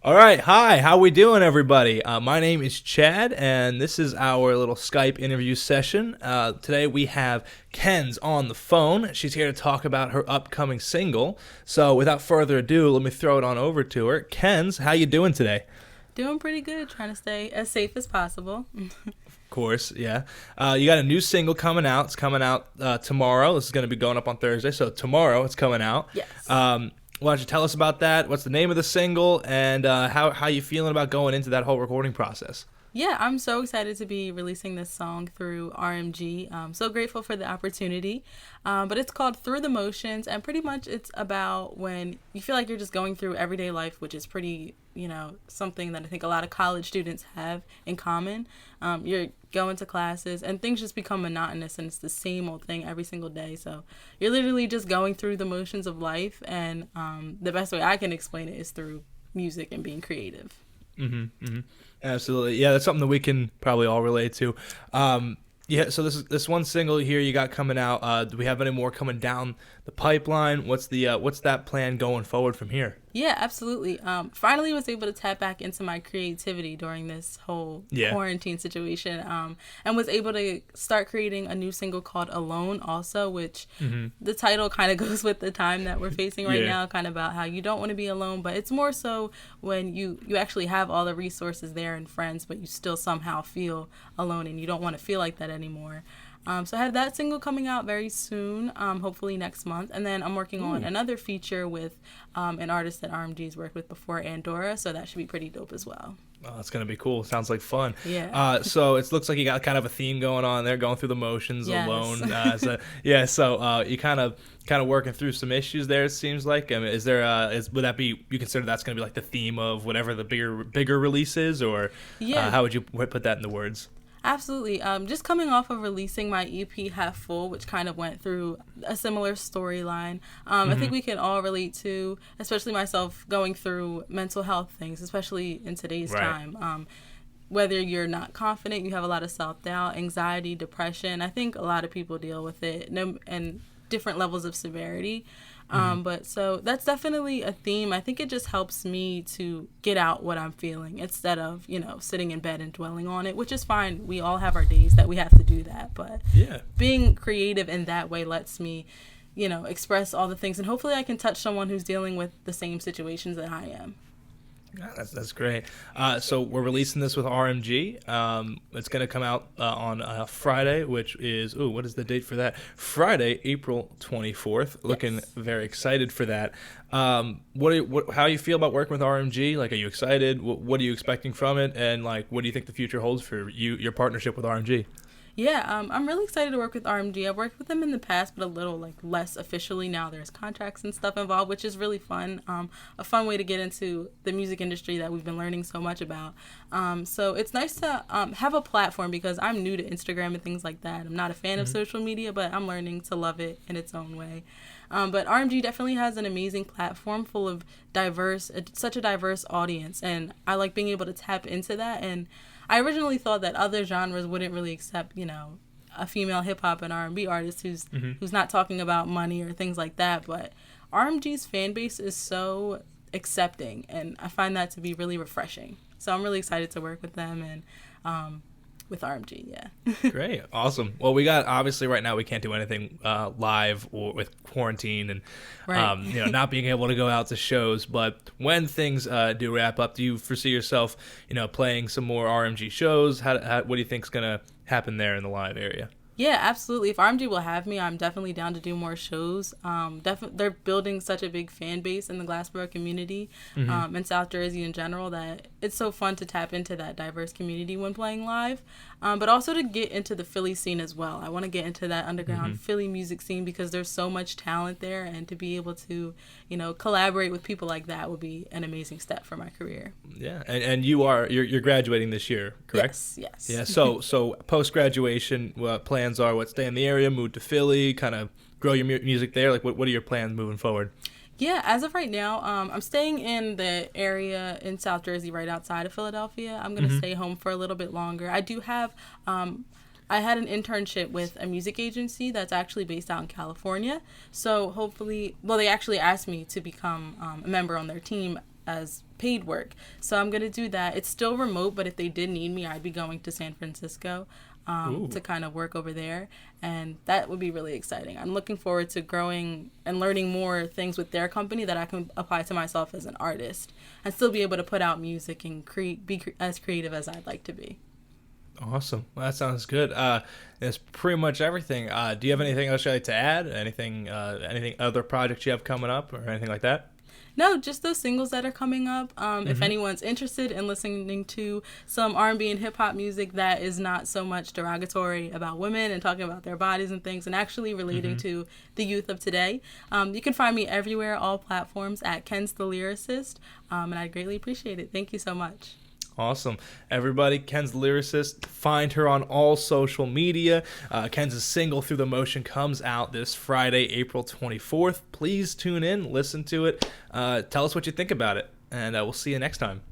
All right, hi, how we doing, everybody? My name is Chad, and this is our little Skype interview session. Today we have Kenz on the phone. She's here to talk about her upcoming single. So without further ado, let me throw it on over to her. Kenz, how you doing today? Doing pretty good, trying to stay as safe as possible. Of course, yeah. You got a new single coming out. It's coming out tomorrow. This is going to be going up on Thursday, so tomorrow it's coming out. Yes. Why don't you tell us about that? What's the name of the single, and how you feeling about going into that whole recording process? Yeah, I'm so excited to be releasing this song through RMG. I'm so grateful for the opportunity. But it's called Through the Motions, and pretty much it's about when you feel like you're just going through everyday life, which is pretty, something that I think a lot of college students have in common. You're going to classes and things just become monotonous and it's the same old thing every single day. So you're literally just going through the motions of life, and the best way I can explain it is through music and being creative. Mm-hmm, mm-hmm. Absolutely. Yeah, that's something that we can probably all relate to. Yeah, so this one single here you got coming out. Do we have any more coming down the pipeline? What's that plan going forward from here? Yeah, absolutely. Finally was able to tap back into my creativity during this whole quarantine situation, and was able to start creating a new single called Alone also, which the title kind of goes with the time that we're facing right now, kind of about how you don't want to be alone, but it's more so when you actually have all the resources there and friends, but you still somehow feel alone and you don't want to feel like that anymore. So I have that single coming out very soon, hopefully next month. And then I'm working on another feature with an artist that RMG's worked with before, Andorra. So that should be pretty dope as well. Oh, that's going to be cool. Sounds like fun. Yeah. So it looks like you got kind of a theme going on there, going through the motions alone. So you kind of working through some issues there, it seems like. I mean, would that be, you consider that's going to be like the theme of whatever the bigger release is, or how would you put that into words? Absolutely. Just coming off of releasing my EP Half Full, which kind of went through a similar storyline. I think we can all relate to, especially myself, going through mental health things, especially in today's time. Whether you're not confident, you have a lot of self-doubt, anxiety, depression. I think a lot of people deal with it, and different levels of severity. But so that's definitely a theme. I think it just helps me to get out what I'm feeling instead of, sitting in bed and dwelling on it, which is fine. We all have our days that we have to do that. But being creative in that way lets me, express all the things. And hopefully I can touch someone who's dealing with the same situations that I am. Yeah, that's great. So we're releasing this with RMG. It's going to come out on Friday, which is, what is the date for that? Friday, April 24th. Looking very excited for that. How do you feel about working with RMG? Like, are you excited? What are you expecting from it? And like, what do you think the future holds for your partnership with RMG? Yeah, I'm really excited to work with RMG. I've worked with them in the past, but a little less officially now. There's contracts and stuff involved, which is really fun. A fun way to get into the music industry that we've been learning so much about. So it's nice to have a platform, because I'm new to Instagram and things like that. I'm not a fan of social media, but I'm learning to love it in its own way. But RMG definitely has an amazing platform full of such a diverse audience, and I like being able to tap into that. And I originally thought that other genres wouldn't really accept, a female hip hop and R&B artist who's not talking about money or things like that. But RMG's fan base is so accepting, and I find that to be really refreshing. So I'm really excited to work with them and with RMG, Great, awesome. Well, we got, obviously right now we can't do anything live or with quarantine and not being able to go out to shows. But when things do wrap up, do you foresee yourself, playing some more RMG shows? What do you think's gonna happen there in the live area? Yeah, absolutely. If RMG will have me, I'm definitely down to do more shows. They're building such a big fan base in the Glassboro community, and South Jersey in general, that it's so fun to tap into that diverse community when playing live, but also to get into the Philly scene as well. I want to get into that underground Philly music scene, because there's so much talent there, and to be able to, collaborate with people like that would be an amazing step for my career. Yeah, and you're graduating this year, correct? Yes. Yeah. So post graduation, plans are stay in the area, move to Philly, kind of grow your music there. Like, what are your plans moving forward? Yeah, as of right now, I'm staying in the area in South Jersey right outside of Philadelphia. I'm going to stay home for a little bit longer. I do have, I had an internship with a music agency that's actually based out in California. So hopefully, they actually asked me to become a member on their team as paid work. So I'm going to do that. It's still remote, but if they did need me, I'd be going to San Francisco to kind of work over there. And that would be really exciting. I'm looking forward to growing and learning more things with their company that I can apply to myself as an artist and still be able to put out music and be as creative as I'd like to be. Awesome. Well, that sounds good. That's pretty much everything. Do you have anything else you'd like to add? Anything other projects you have coming up or anything like that? No, just those singles that are coming up. If anyone's interested in listening to some R&B and hip hop music that is not so much derogatory about women and talking about their bodies and things and actually relating to the youth of today, you can find me everywhere, all platforms at Kenz the Lyricist, and I'd greatly appreciate it. Thank you so much. Awesome. Everybody, Kenz the Lyricist, find her on all social media. Ken's single Through the Motion comes out this Friday, April 24th. Please tune in, listen to it, tell us what you think about it, and we'll see you next time.